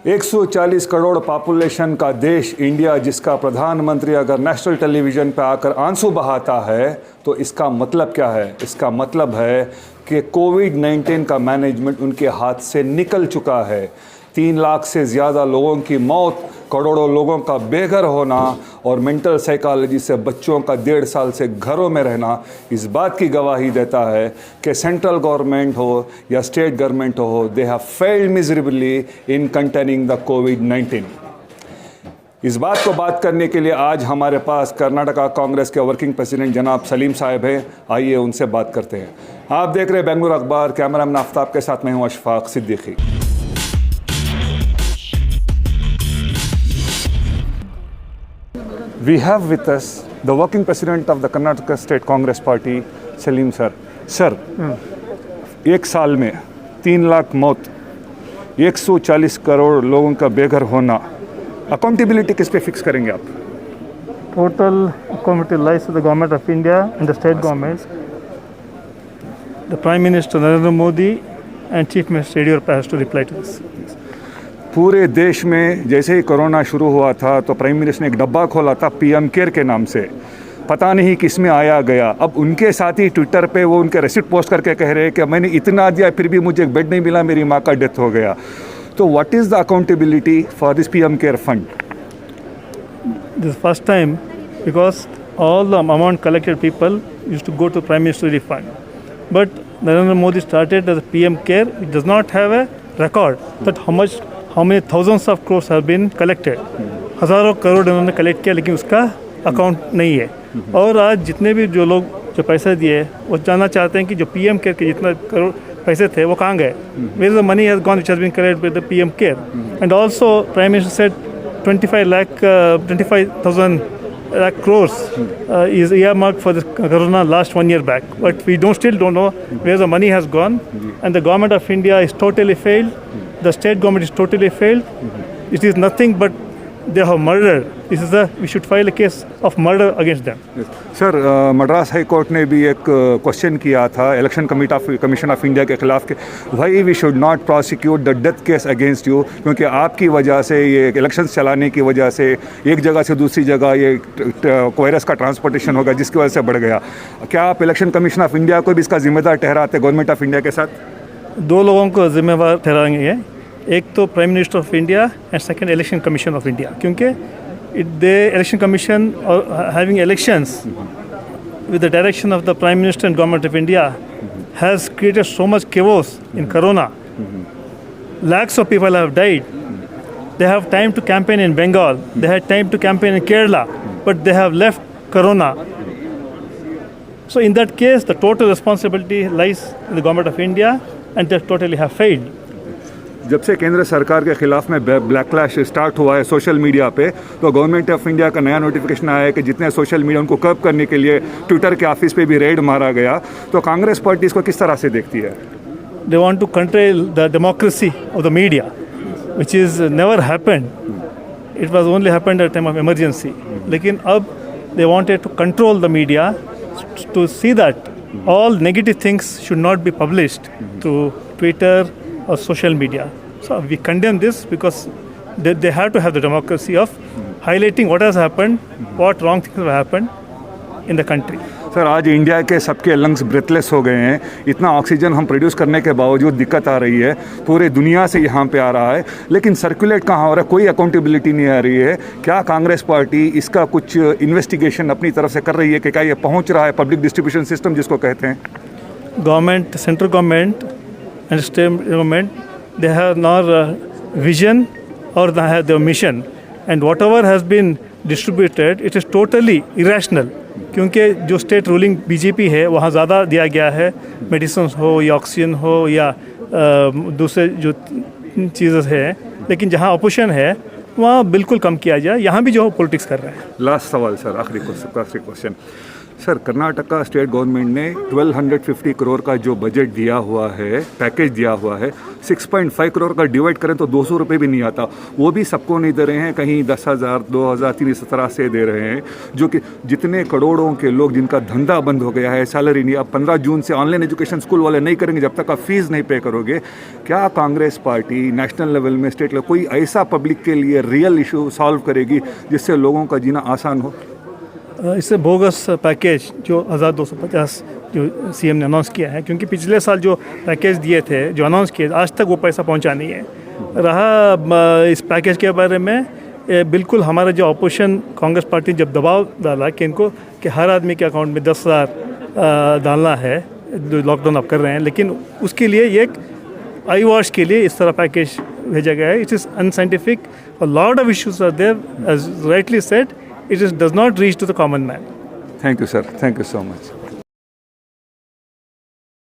140 crore population का देश India, जिसका प्रधानमंत्री अगर नेशनल टेलीविज़न पर आकर आंसू बहाता है तो इसका मतलब क्या है? इसका मतलब है कि कोविड-19 का मैनेजमेंट उनके हाथ से निकल चुका है। 3 लाख से ज़्यादा लोगों की मौत, करोड़ों लोगों का बेघर होना और मेंटल साइकोलॉजी से बच्चों का 1.5 साल से घरों में रहना इस बात की गवाही देता है कि सेंट्रल गवर्नमेंट हो या स्टेट गवर्नमेंट हो, they have failed miserably in containing the कोविड-19। इस बात को बात करने के लिए आज हमारे पास कर्नाटका कांग्रेस के वर्किंग प्रेसिडेंट जनाब सलीम साहब हैं। आइए उनसे बात करते हैं। आप देख रहे हैं बेंगलुरु अखबार। कैमरामैन आफ्ताब के साथ मैं हूँ Ashfaq Siddiqui. We have with us the working president of the Karnataka State Congress Party, Salim sir. Sir, एक साल में 3 लाख मौत, 140 करोड़ लोगों का बेघर होना, अकाउंटेबिलिटी किस पे फिक्स करेंगे आप? Total accountability lies with the government of India and the state governments. The Prime Minister Narendra Modi and Chief Minister Yediyurappa has to reply to this. पूरे देश में जैसे ही कोरोना शुरू हुआ था तो प्राइम मिनिस्टर ने एक डब्बा खोला था पीएम केयर के नाम से। पता नहीं किस में आया गया। अब उनके साथ ही ट्विटर पे वो उनके रेसिप्ट पोस्ट करके कह रहे हैं कि मैंने इतना दिया फिर भी मुझे एक बेड नहीं मिला, मेरी माँ का डेथ हो गया। तो what is the accountability for this PM care fund? This is first time because all the amount collected people used to go to Prime Minister Relief Fund. But Narendra Modi started as a PM Care. It does not have a record that how many thousands of crores have been collected. हज़ारों करोड़ उन्होंने collect किया लेकिन उसका account नहीं है। और आज जितने भी जो लोग जो पैसा दिए वो जानना चाहते हैं कि जो पीएम केयर के जितना करोड़ पैसे थे वो कहाँ गए? Where the money has gone which has been collected by the PM care. And also Prime Minister said 25,000 crores is earmarked for the corona last 1 year back. But we still don't know where the money has gone. And the government of India is totally failed. The state government is totally failed. It is nothing but they have murdered. We should file a case of murder against them. Sir, Madras high court ने भी एक question किया था election commission of India के खिलाफ कि why we should not prosecute the death case against you, क्योंकि आपकी वजह से ये इलेक्शन चलाने की वजह से एक जगह से दूसरी जगह ये वायरस का ट्रांसपोर्टेशन होगा जिसकी वजह से बढ़ गया। क्या आप इलेक्शन कमीशन ऑफ इंडिया को भी इसका जिम्मेदार ठहराते गवर्नमेंट ऑफ इंडिया के साथ? 2 लोगों को जिम्मेवार ठहराएंगे, एक तो prime minister of India and second election commission of India, क्योंकि election commission having elections with the direction of the Prime Minister and Government of India has created so much chaos in Corona. Lakhs of people have died. They have time to campaign in Bengal. They had time to campaign in Kerala, but they have left Corona. So in that case, the total responsibility lies in the Government of India and they totally have failed. जब से केंद्र सरकार के खिलाफ में ब्लैकलैश start हुआ है social media पे, तो गवर्नमेंट ऑफ इंडिया का नया नोटिफिकेशन आया है कि जितने सोशल मीडिया उनको कर्ब करने के लिए ट्विटर के ऑफिस पे भी रेड मारा गया। तो कांग्रेस पार्टी इसको किस तरह से देखती है? They want to control the democracy of the media, which is never happened. It was only happened at time of emergency. लेकिन अब they wanted to control the media to see that all negative things should not be published through Twitter or social media. So we condemn this because they have to have the democracy of highlighting what has happened, what wrong things have happened in the country. Sir, आज India के सबके lungs breathless हो गए हैं। इतना oxygen हम produce करने के बावजूद दिक्कत आ रही है, पूरे दुनिया से यहाँ पे आ रहा है, लेकिन सर्कुलेट कहाँ हो रहा है? कोई अकाउंटेबिलिटी नहीं आ रही है। क्या कांग्रेस पार्टी इसका कुछ इन्वेस्टिगेशन अपनी तरफ से कर रही है कि क्या ये पहुँच रहा है पब्लिक डिस्ट्रीब्यूशन सिस्टम जिसको कहते हैं? Government, central government and state government, they have nor vision or they have their mission, and whatever has been distributed, it is totally irrational. क्योंकि जो स्टेट रूलिंग बीजेपी है वहाँ ज़्यादा दिया गया है, मेडिसिन हो या ऑक्सीजन हो या दूसरे जो चीज़ें हैं, लेकिन जहाँ अपोजिशन है वहाँ बिल्कुल कम किया जाए। यहाँ भी जो पॉलिटिक्स कर रहे हैं। लास्ट सवाल सर, आखिरी question. Sir, Karnataka state government ने 1250 करोड़ का जो बजट दिया हुआ है, पैकेज दिया हुआ है, 6.5 करोड़ का डिवाइड करें तो 200 रुपये भी नहीं आता। वो भी सबको नहीं दे रहे हैं, कहीं 10,000, 2,000, 3,000 से दे रहे हैं, जो कि जितने करोड़ों के लोग जिनका धंधा बंद हो गया है, सैलरी नहीं, अब 15 जून से ऑनलाइन एजुकेशन स्कूल वाले नहीं करेंगे जब तक आप फीस नहीं पे करोगे। क्या कांग्रेस पार्टी नेशनल लेवल में, स्टेट लेवल, कोई ऐसा पब्लिक के लिए रियल इशू सॉल्व करेगी जिससे लोगों का जीना आसान हो? इससे बोगस पैकेज जो 1250 जो सीएम ने अनाउंस किया है, क्योंकि पिछले साल जो पैकेज दिए थे, जो अनाउंस किए, आज तक वो पैसा पहुंचा नहीं है। रहा इस पैकेज के बारे में, बिल्कुल हमारा जो अपोजिशन कांग्रेस पार्टी जब दबाव डाला कि इनको कि हर आदमी के अकाउंट में 10,000 डालना है, जो लॉकडाउन आप कर रहे हैं, लेकिन उसके लिए ये एक आई वॉश के लिए इस तरह पैकेज भेजा गया है। It is unscientific, a lot of issues are there, as rightly said, it does not reach to the common man. Thank you, sir. Thank you so much.